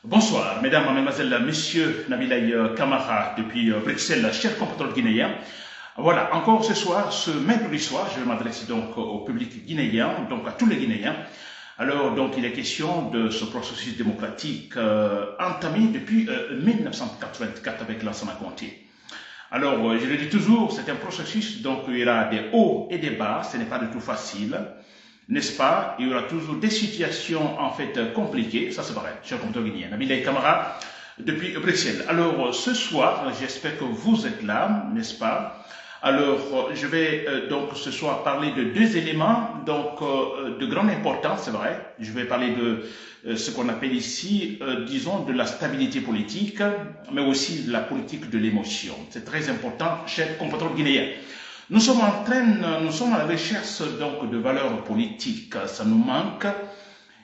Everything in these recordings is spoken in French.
Bonsoir, mesdames, mesdemoiselles, messieurs, Nabilaï Kamara depuis Bruxelles, chers compatriotes guinéens. Voilà, encore ce soir, ce mercredi soir, je vais m'adresser donc au public guinéen, donc à tous les Guinéens. Alors, donc, il est question de ce processus démocratique entamé depuis 1984 avec Lansana Conté. Alors, je le dis toujours, c'est un processus, donc il y aura des hauts et des bas, ce n'est pas du tout facile. N'est-ce pas? Il y aura toujours des situations en fait compliquées, ça c'est vrai, cher compatriote guinéen. Nabilaï Kamara depuis Bruxelles. Alors ce soir, j'espère que vous êtes là, n'est-ce pas? Alors je vais donc ce soir parler de deux éléments donc de grande importance, c'est vrai. Je vais parler de ce qu'on appelle ici, disons, de la stabilité politique, mais aussi de la politique de l'émotion. C'est très important, chers compatriotes guinéens. Nous sommes à la recherche donc de valeurs politiques, ça nous manque.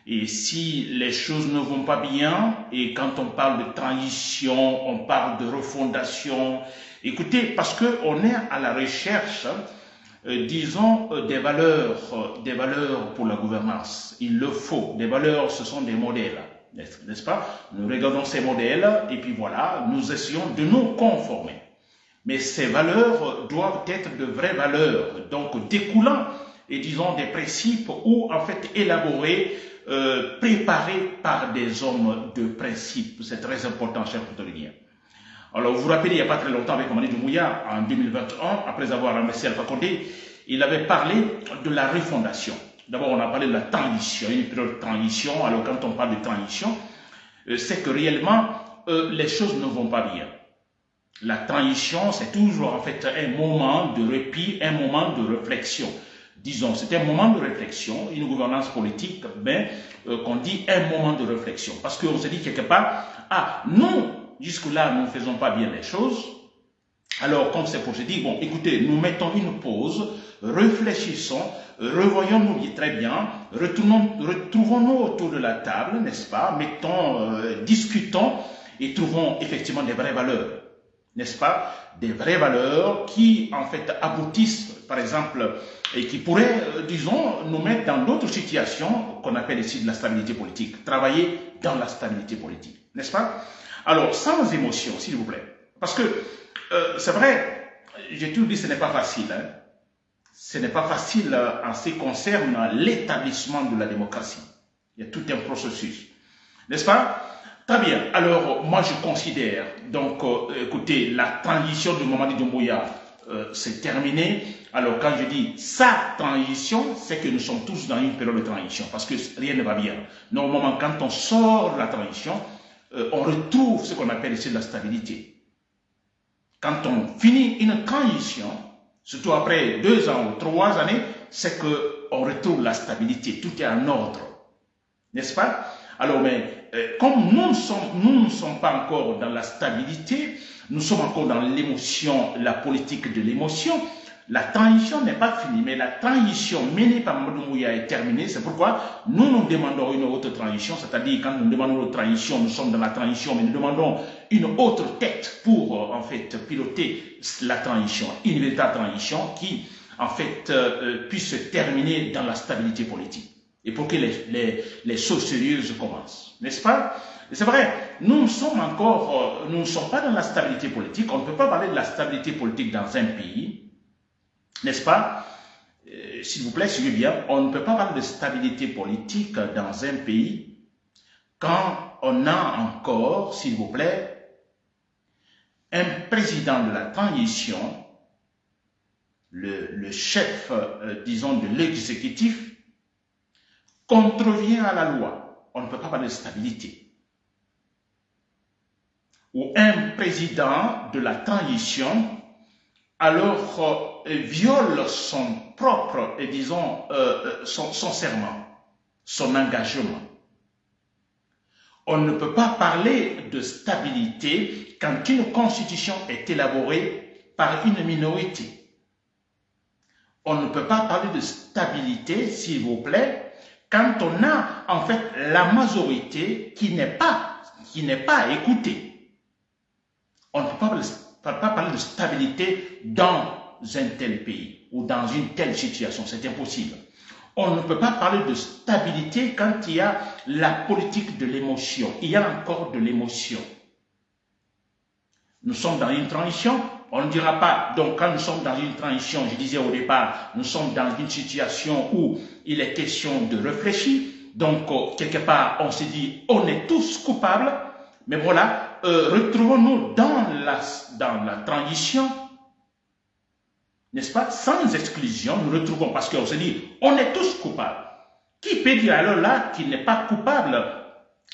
Et si les choses ne vont pas bien, et quand on parle de transition, on parle de refondation, écoutez, parce qu'on est à la recherche, disons, des valeurs pour la gouvernance. Il le faut. Des valeurs, ce sont des modèles, n'est-ce pas? Nous regardons ces modèles, et puis voilà, nous essayons de nous conformer. Mais ces valeurs doivent être de vraies valeurs, donc découlant, et disons, des principes ou en fait élaborés, préparés par des hommes de principe. C'est très important, chers compatriotes. Alors, vous vous rappelez, il n'y a pas très longtemps, avec Mamadi Doumbouya, en 2021, après avoir remercié Alpha Condé, il avait parlé de la refondation. D'abord, on a parlé de la transition, une période de transition. Alors, quand on parle de transition, c'est que réellement, les choses ne vont pas bien. La transition, c'est toujours en fait un moment de répit, un moment de réflexion. Disons, c'est un moment de réflexion, une gouvernance politique, ben, qu'on dit un moment de réflexion. Parce qu'on se dit quelque part, ah, nous, jusque-là, nous ne faisons pas bien les choses. Alors, comme c'est pour se dire, bon, écoutez, nous mettons une pause, réfléchissons, revoyons-nous très bien, retrouvons-nous autour de la table, n'est-ce pas, discutons et trouvons effectivement des vraies valeurs. N'est-ce pas? Des vraies valeurs qui, en fait, aboutissent, par exemple, et qui pourraient, disons, nous mettre dans d'autres situations qu'on appelle ici de la stabilité politique. Travailler dans la stabilité politique. N'est-ce pas? Alors, sans émotion, s'il vous plaît. Parce que, c'est vrai, j'ai toujours dit que ce n'est pas facile. Hein? Ce n'est pas facile en ce qui concerne l'établissement de la démocratie. Il y a tout un processus. N'est-ce pas? Très bien. Alors, moi, je considère, donc, écoutez, la transition de Mamadi Doumbouya, c'est terminé. Alors, quand je dis sa transition, c'est que nous sommes tous dans une période de transition, parce que rien ne va bien. Normalement, quand on sort de la transition, on retrouve ce qu'on appelle ici la stabilité. Quand on finit une transition, surtout après 2 ans ou 3 années, c'est qu'on retrouve la stabilité. Tout est en ordre. N'est-ce pas? Alors, mais comme nous ne sommes pas encore dans la stabilité, nous sommes encore dans l'émotion, la politique de l'émotion, la transition n'est pas finie, mais la transition menée par Mamadou Doumbouya est terminée. C'est pourquoi nous demandons une autre transition, c'est-à-dire quand nous demandons une transition, nous sommes dans la transition, mais nous demandons une autre tête pour, en fait, piloter la transition, une véritable transition qui, en fait, puisse se terminer dans la stabilité politique. Et pour que les choses sérieuses commencent. N'est-ce pas? C'est vrai, nous ne sommes pas dans la stabilité politique. On ne peut pas parler de la stabilité politique dans un pays. N'est-ce pas? S'il vous plaît, suivez bien. On ne peut pas parler de stabilité politique dans un pays quand on a encore, s'il vous plaît, un président de la transition, le chef, disons, de l'exécutif, contrevient à la loi. On ne peut pas parler de stabilité. Ou un président de la transition, alors, viole son propre, disons, son serment, son engagement. On ne peut pas parler de stabilité quand une constitution est élaborée par une minorité. On ne peut pas parler de stabilité, s'il vous plaît, quand on a en fait la majorité qui n'est pas écoutée. On ne peut pas parler de stabilité dans un tel pays ou dans une telle situation, c'est impossible. On ne peut pas parler de stabilité quand il y a la politique de l'émotion. Il y a encore de l'émotion. Nous sommes dans une transition. On ne dira pas, donc quand nous sommes dans une transition, je disais au départ, nous sommes dans une situation où il est question de réfléchir. Donc, quelque part, on se dit, on est tous coupables. Mais voilà, retrouvons-nous dans la transition, n'est-ce pas, sans exclusion, nous retrouvons, parce qu'on se dit, on est tous coupables. Qui peut dire alors là qu'il n'est pas coupable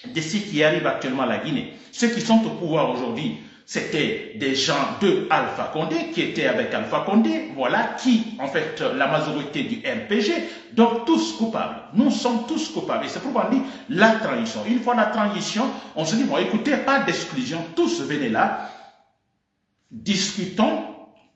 de ce qui arrive actuellement à la Guinée? Ceux qui sont au pouvoir aujourd'hui, c'était des gens de Alpha Condé, qui étaient avec Alpha Condé, voilà, qui, en fait, la majorité du RPG, donc tous coupables. Nous sommes tous coupables. Et c'est pourquoi on dit la transition. Une fois la transition, on se dit, bon, écoutez, pas d'exclusion, tous venez là, discutons,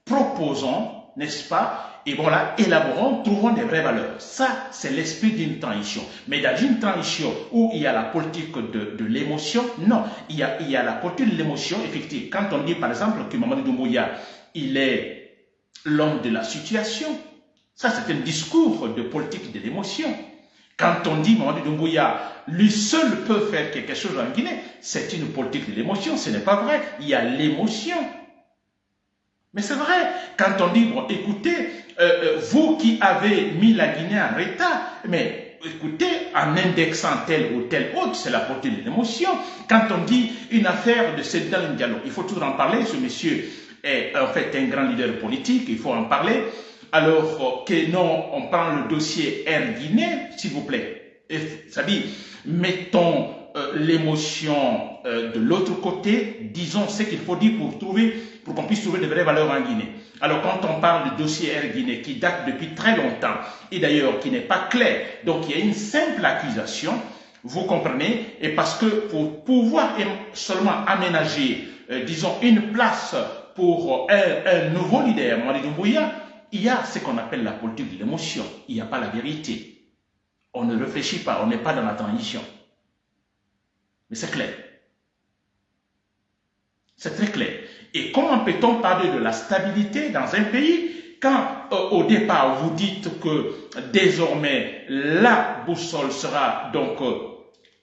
proposons, n'est-ce pas? Et voilà, élaborons, trouvons des vraies valeurs. Ça, c'est l'esprit d'une transition. Mais dans une transition où il y a la politique de l'émotion, non, il y a la politique de l'émotion, effectivement. Quand on dit, par exemple, que Mamadi Doumbouya, il est l'homme de la situation, ça, c'est un discours de politique de l'émotion. Quand on dit Mamadi Doumbouya, lui seul peut faire quelque chose en Guinée, c'est une politique de l'émotion. Ce n'est pas vrai. Il y a l'émotion. Mais c'est vrai, quand on dit, bon, écoutez, vous qui avez mis la Guinée en état, mais écoutez, en indexant tel ou tel autre, c'est la politique de l'émotion. Quand on dit une affaire de Seydou Diallo, il faut toujours en parler, ce monsieur est en fait un grand leader politique, il faut en parler. Alors que non, on prend le dossier Air Guinée, s'il vous plaît. Ça dit, mettons l'émotion de l'autre côté, disons ce qu'il faut dire pour qu'on puisse trouver de vraies valeurs en Guinée. Alors quand on parle du dossier Air Guinée qui date depuis très longtemps et d'ailleurs qui n'est pas clair, donc il y a une simple accusation, vous comprenez, et parce que pour pouvoir seulement aménager, disons, une place pour un nouveau leader, Mamadi Doumbouya, il y a ce qu'on appelle la politique de l'émotion, il n'y a pas la vérité. On ne réfléchit pas, on n'est pas dans la transition. Mais c'est clair. C'est très clair. Et comment peut-on parler de la stabilité dans un pays quand au départ vous dites que désormais la boussole sera donc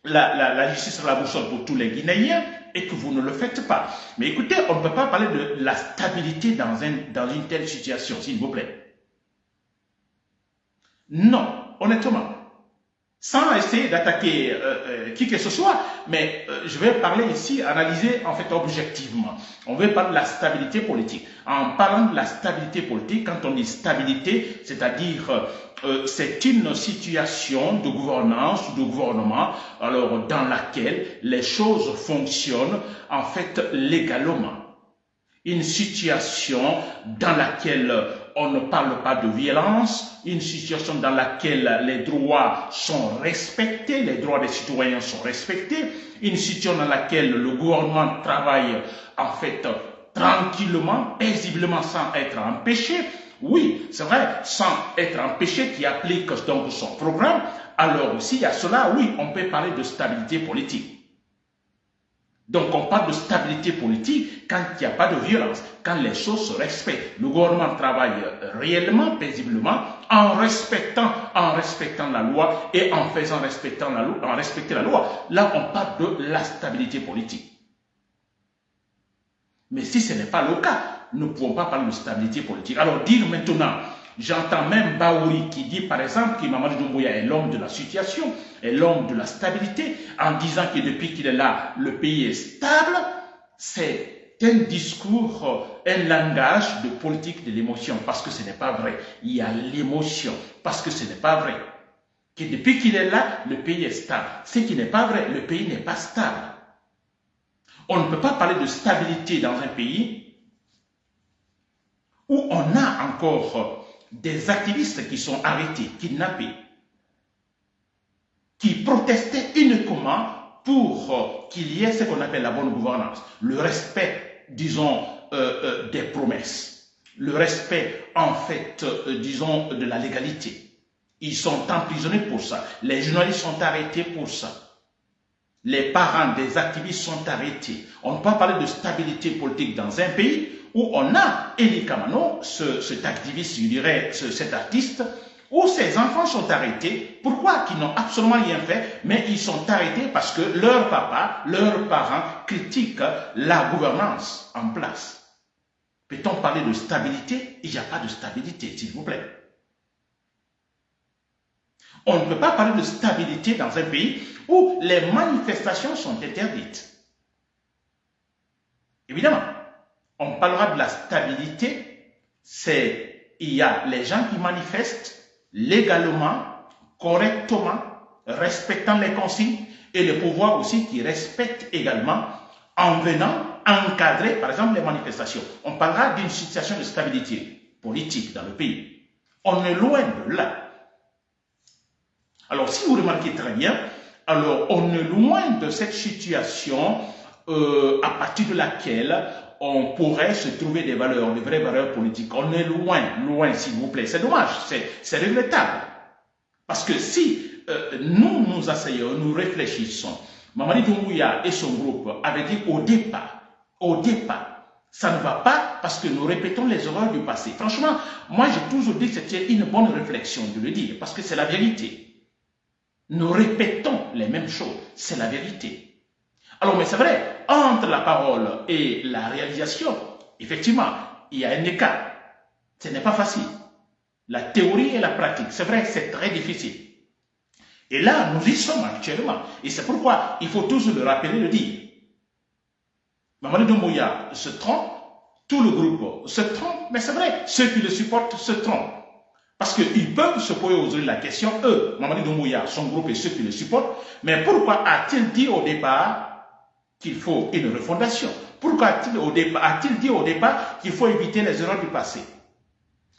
la justice sera la boussole pour tous les Guinéens et que vous ne le faites pas. Mais écoutez, on ne peut pas parler de la stabilité dans une telle situation, s'il vous plaît. Non, honnêtement. Sans essayer d'attaquer qui que ce soit, mais je vais parler ici, analyser en fait objectivement. On veut parler de la stabilité politique. En parlant de la stabilité politique, quand on dit stabilité, c'est-à-dire c'est une situation de gouvernance, de gouvernement, alors dans laquelle les choses fonctionnent en fait légalement. Une situation dans laquelle on ne parle pas de violence, une situation dans laquelle les droits sont respectés, les droits des citoyens sont respectés, une situation dans laquelle le gouvernement travaille en fait tranquillement, paisiblement, sans être empêché. Oui, c'est vrai, sans être empêché, qui applique donc son programme. Alors, s'il y a cela, oui, on peut parler de stabilité politique. Donc, on parle de stabilité politique quand il n'y a pas de violence, quand les choses se respectent. Le gouvernement travaille réellement, paisiblement, en respectant la loi et en faisant respecter la loi. Là, on parle de la stabilité politique. Mais si ce n'est pas le cas, nous ne pouvons pas parler de stabilité politique. Alors, dire maintenant, j'entends même Baouri qui dit par exemple que Mamadi Doumbouya est l'homme de la situation, est l'homme de la stabilité, en disant que depuis qu'il est là, le pays est stable. C'est un discours, un langage de politique de l'émotion, parce que ce n'est pas vrai. Il y a l'émotion, parce que ce n'est pas vrai. Que depuis qu'il est là, le pays est stable. Ce qui n'est pas vrai, le pays n'est pas stable. On ne peut pas parler de stabilité dans un pays où on a encore des activistes qui sont arrêtés, kidnappés, qui protestaient uniquement pour qu'il y ait ce qu'on appelle la bonne gouvernance, le respect, disons, des promesses, le respect, en fait, disons, de la légalité. Ils sont emprisonnés pour ça. Les journalistes sont arrêtés pour ça. Les parents des activistes sont arrêtés. On ne peut pas parler de stabilité politique dans un pays où on a Eli Kamano, cet activiste, je dirais, cet artiste, où ces enfants sont arrêtés. Pourquoi? Qu'ils n'ont absolument rien fait, mais ils sont arrêtés parce que leur papa, leurs parents critiquent la gouvernance en place. Peut-on parler de stabilité? Il n'y a pas de stabilité, s'il vous plaît. On ne peut pas parler de stabilité dans un pays où les manifestations sont interdites. Évidemment, on parlera de la stabilité, il y a les gens qui manifestent légalement, correctement, respectant les consignes, et le pouvoir aussi qui respecte également en venant encadrer, par exemple, les manifestations. On parlera d'une situation de stabilité politique dans le pays. On est loin de là. Alors, si vous remarquez très bien, alors on est loin de cette situation à partir de laquelle on pourrait se trouver des valeurs, des vraies valeurs politiques. On est loin, loin, s'il vous plaît. C'est dommage, c'est regrettable. Parce que si nous nous asseyons, nous réfléchissons, Mamadi Doumbouya et son groupe avaient dit au départ, ça ne va pas parce que nous répétons les erreurs du passé. Franchement, moi j'ai toujours dit que c'était une bonne réflexion de le dire, parce que c'est la vérité. Nous répétons les mêmes choses, c'est la vérité. Alors, mais c'est vrai, entre la parole et la réalisation, effectivement, il y a un écart. Ce n'est pas facile. La théorie et la pratique, c'est vrai, c'est très difficile. Et là, nous y sommes actuellement. Et c'est pourquoi il faut toujours le rappeler, le dire. Mamadi Doumbouya se trompe, tout le groupe se trompe, mais c'est vrai, ceux qui le supportent se trompent. Parce qu'ils peuvent se poser aujourd'hui la question, eux, Mamadi Doumbouya, son groupe et ceux qui le supportent, mais pourquoi a-t-il dit au départ qu'il faut une refondation? Pourquoi a-t-il dit au départ qu'il faut éviter les erreurs du passé?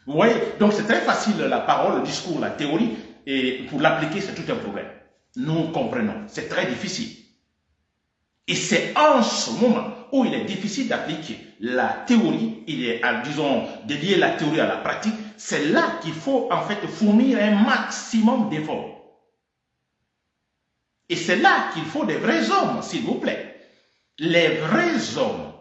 Vous voyez, donc c'est très facile la parole, le discours, la théorie, et pour l'appliquer, c'est tout un problème. Nous comprenons, c'est très difficile. Et c'est en ce moment où il est difficile d'appliquer la théorie, disons, de lier la théorie à la pratique, c'est là qu'il faut en fait fournir un maximum d'efforts. Et c'est là qu'il faut des vrais hommes, s'il vous plaît. Les vrais hommes,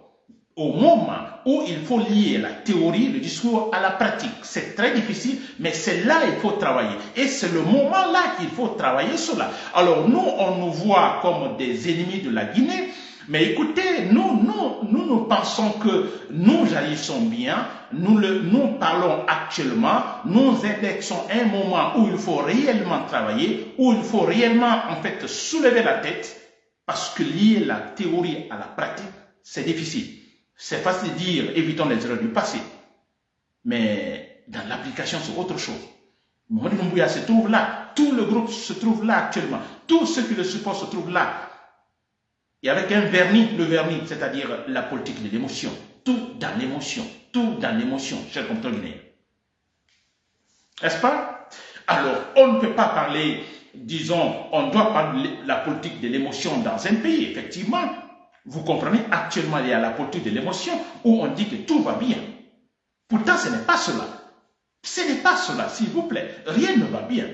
au moment où il faut lier la théorie, le discours à la pratique. C'est très difficile, mais c'est là qu'il faut travailler. Et c'est le moment là qu'il faut travailler cela. Alors nous, on nous voit comme des ennemis de la Guinée, mais écoutez, nous pensons que nous agissons bien, nous parlons actuellement, nous indexons un moment où il faut réellement travailler, où il faut réellement en fait soulever la tête, parce que lier la théorie à la pratique, c'est difficile. C'est facile de dire évitons les erreurs du passé, mais dans l'application, c'est autre chose. Mamadi Doumbouya se trouve là, tout le groupe se trouve là actuellement, tous ceux qui le supportent se trouvent là. Et avec un vernis, le vernis, c'est-à-dire la politique de l'émotion. Tout dans l'émotion, chers compatriotes guinéens. N'est-ce pas? Alors, on ne peut pas parler, disons, on doit parler de la politique de l'émotion dans un pays, effectivement. Vous comprenez, actuellement, il y a la politique de l'émotion où on dit que tout va bien. Pourtant, ce n'est pas cela. Ce n'est pas cela, s'il vous plaît. Rien ne va bien.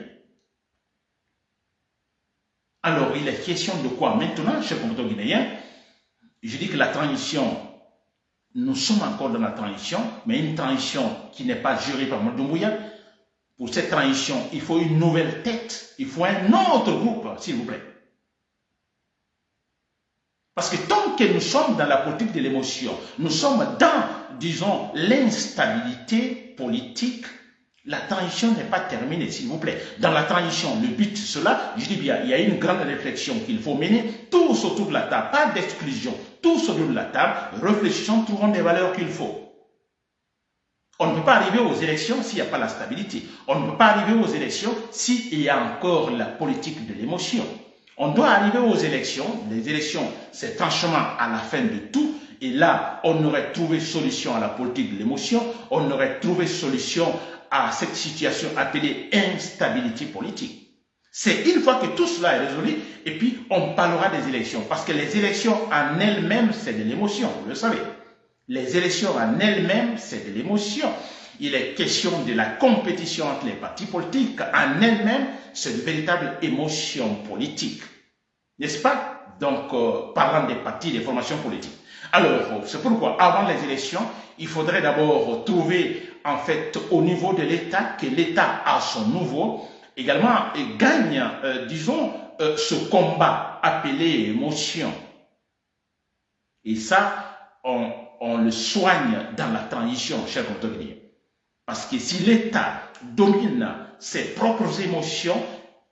Alors, il est question de quoi maintenant, chers compatriotes guinéens? Je dis que la transition, nous sommes encore dans la transition, mais une transition qui n'est pas gérée par Mamadi Doumbouya. Pour cette transition, il faut une nouvelle tête, il faut un autre groupe, s'il vous plaît. Parce que tant que nous sommes dans la politique de l'émotion, nous sommes dans, disons, l'instabilité politique, la transition n'est pas terminée, s'il vous plaît. Dans la transition, le but, cela, je dis bien, il y a une grande réflexion qu'il faut mener, tous autour de la table, pas d'exclusion, tous autour de la table, réfléchissons, trouvons des valeurs qu'il faut. On ne peut pas arriver aux élections s'il n'y a pas la stabilité. On ne peut pas arriver aux élections s'il y a encore la politique de l'émotion. On doit arriver aux élections. Les élections, c'est franchement à la fin de tout. Et là, on aurait trouvé solution à la politique de l'émotion. On aurait trouvé solution à cette situation appelée instabilité politique. C'est une fois que tout cela est résolu, et puis on parlera des élections. Parce que les élections en elles-mêmes, c'est de l'émotion, vous le savez. Les élections en elles-mêmes, c'est de l'émotion. Il est question de la compétition entre les partis politiques. En elles-mêmes, c'est une véritable émotion politique. N'est-ce pas? Donc, parlant des partis, des formations politiques. Alors, c'est pourquoi, avant les élections, il faudrait d'abord trouver, en fait, au niveau de l'État, que l'État à son niveau, également, gagne, disons, ce combat appelé émotion. Et ça, on le soigne dans la transition, cher compatriotes. Parce que si l'État domine ses propres émotions,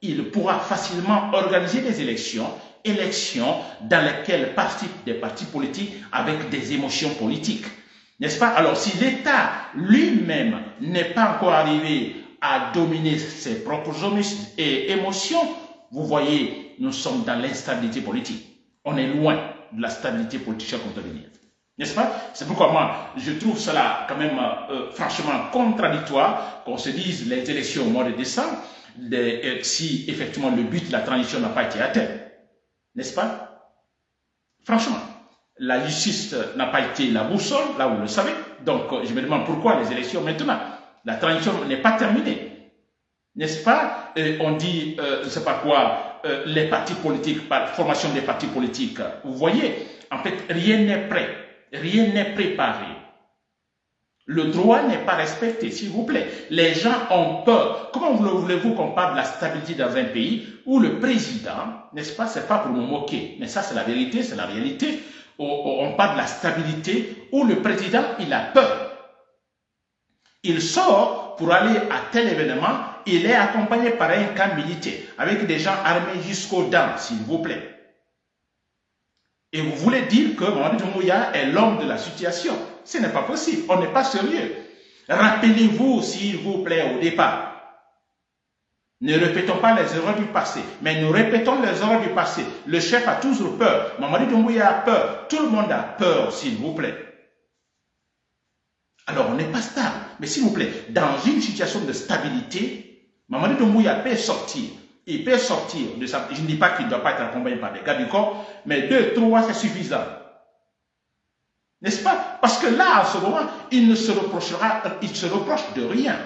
il pourra facilement organiser des élections dans lesquelles participent des partis politiques avec des émotions politiques. N'est-ce pas? Alors, si l'État lui-même n'est pas encore arrivé à dominer ses propres émotions, vous voyez, nous sommes dans l'instabilité politique. On est loin de la stabilité politique, cher compatriotes. N'est-ce pas? C'est pourquoi moi, je trouve cela quand même franchement contradictoire qu'on se dise les élections au mois de décembre, si effectivement le but de la transition n'a pas été atteint. N'est-ce pas? Franchement, la justice n'a pas été la boussole, là vous le savez. Donc je me demande pourquoi les élections maintenant. La transition n'est pas terminée. N'est-ce pas? On dit, je ne sais pas quoi, les partis politiques, par formation des partis politiques. Vous voyez, en fait, rien n'est prêt. Rien n'est préparé. Le droit n'est pas respecté, s'il vous plaît. Les gens ont peur. Comment voulez-vous qu'on parle de la stabilité dans un pays où le président, n'est-ce pas, c'est pas pour me moquer, mais ça c'est la vérité, c'est la réalité. On parle de la stabilité où le président, il a peur. Il sort pour aller à tel événement, il est accompagné par un camp militaire, avec des gens armés jusqu'aux dents, s'il vous plaît. Et vous voulez dire que Mamadi Doumbouya est l'homme de la situation. Ce n'est pas possible. On n'est pas sérieux. Rappelez-vous, s'il vous plaît, au départ. Ne répétons pas les erreurs du passé, mais nous répétons les erreurs du passé. Le chef a toujours peur. Mamadi Doumbouya a peur. Tout le monde a peur, s'il vous plaît. Alors, on n'est pas stable. Mais s'il vous plaît, dans une situation de stabilité, Mamadi Doumbouya peut sortir. Il peut sortir de ça. Je ne dis pas qu'il ne doit pas être accompagné par des gars du corps, mais 2, 3, c'est suffisant. N'est-ce pas? Parce que là, en ce moment, il se reproche de rien.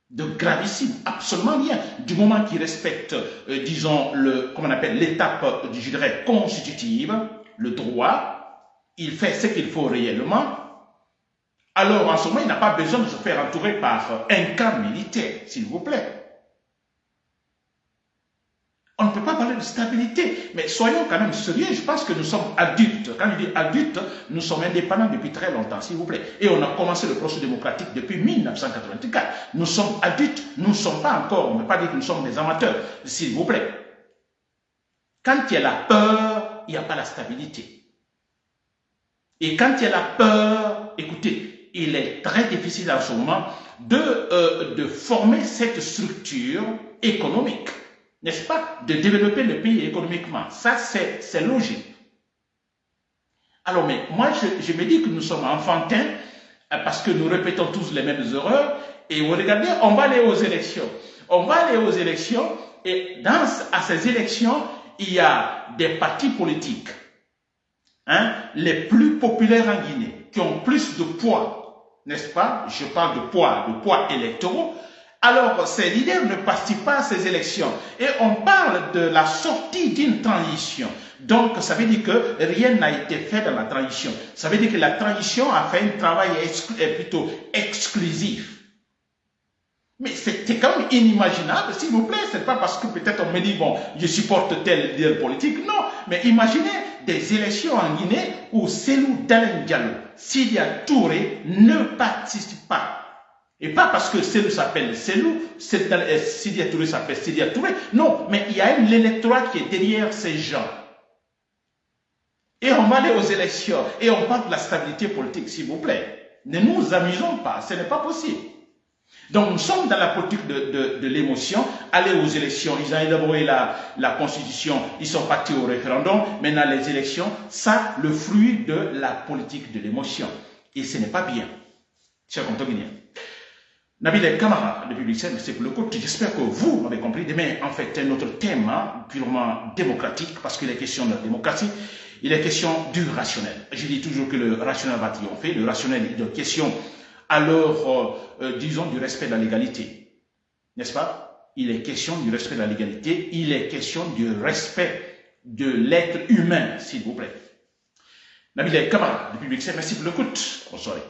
De gravissime, absolument rien. Du moment qu'il respecte, disons, comment on appelle, l'étape, je dirais, constitutive, le droit, il fait ce qu'il faut réellement. Alors, en ce moment, il n'a pas besoin de se faire entourer par un camp militaire, s'il vous plaît. On ne peut pas parler de stabilité, mais soyons quand même sérieux. Je pense que nous sommes adultes. Quand je dis adultes, nous sommes indépendants depuis très longtemps, s'il vous plaît. Et on a commencé le processus démocratique depuis 1984. Nous sommes adultes, nous ne sommes pas encore, on ne peut pas dire que nous sommes des amateurs, s'il vous plaît. Quand il y a la peur, il n'y a pas la stabilité. Et quand il y a la peur, écoutez, il est très difficile en ce moment de former cette structure économique. N'est-ce pas? De développer le pays économiquement. Ça, c'est logique. Alors, mais moi, je me dis que nous sommes enfantins parce que nous répétons tous les mêmes erreurs. Et vous regardez, on va aller aux élections. On va aller aux élections et à ces élections, il y a des partis politiques, les plus populaires en Guinée, qui ont plus de poids, n'est-ce pas? Je parle de poids électoraux. Alors, ces leaders ne participent pas à ces élections. Et on parle de la sortie d'une transition. Donc, ça veut dire que rien n'a été fait dans la transition. Ça veut dire que la transition a fait un travail plutôt exclusif. Mais c'était quand même inimaginable, s'il vous plaît. C'est pas parce que peut-être on me dit, bon, je supporte tel leader politique. Non, mais imaginez des élections en Guinée où Cellou Dalein Diallo, Sidya Touré ne participe pas. Et pas parce que Cellou s'appelle Cellou, Sidya Touré s'appelle Sidya Touré. Non, mais il y a l'électorat qui est derrière ces gens. Et on va aller aux élections et on parle de la stabilité politique, s'il vous plaît. Ne nous amusons pas, ce n'est pas possible. Donc nous sommes dans la politique de l'émotion, aller aux élections, ils ont élaboré la constitution, ils sont partis au référendum, maintenant les élections, ça, le fruit de la politique de l'émotion. Et ce n'est pas bien, chers compatriotes. Nabil Kamara, le public, c'est pour le coup. J'espère que vous m'avez compris. Demain, en fait, un autre thème purement démocratique, parce qu'il est question de la démocratie, il est question du rationnel. Je dis toujours que le rationnel va triompher. Le rationnel est une question, alors, disons, du respect de la légalité. N'est-ce pas? Il est question du respect de la légalité. Il est question du respect de l'être humain, s'il vous plaît. Nabilay Kamara, depuis Bruxelles, merci pour l'écoute. Bonne soirée.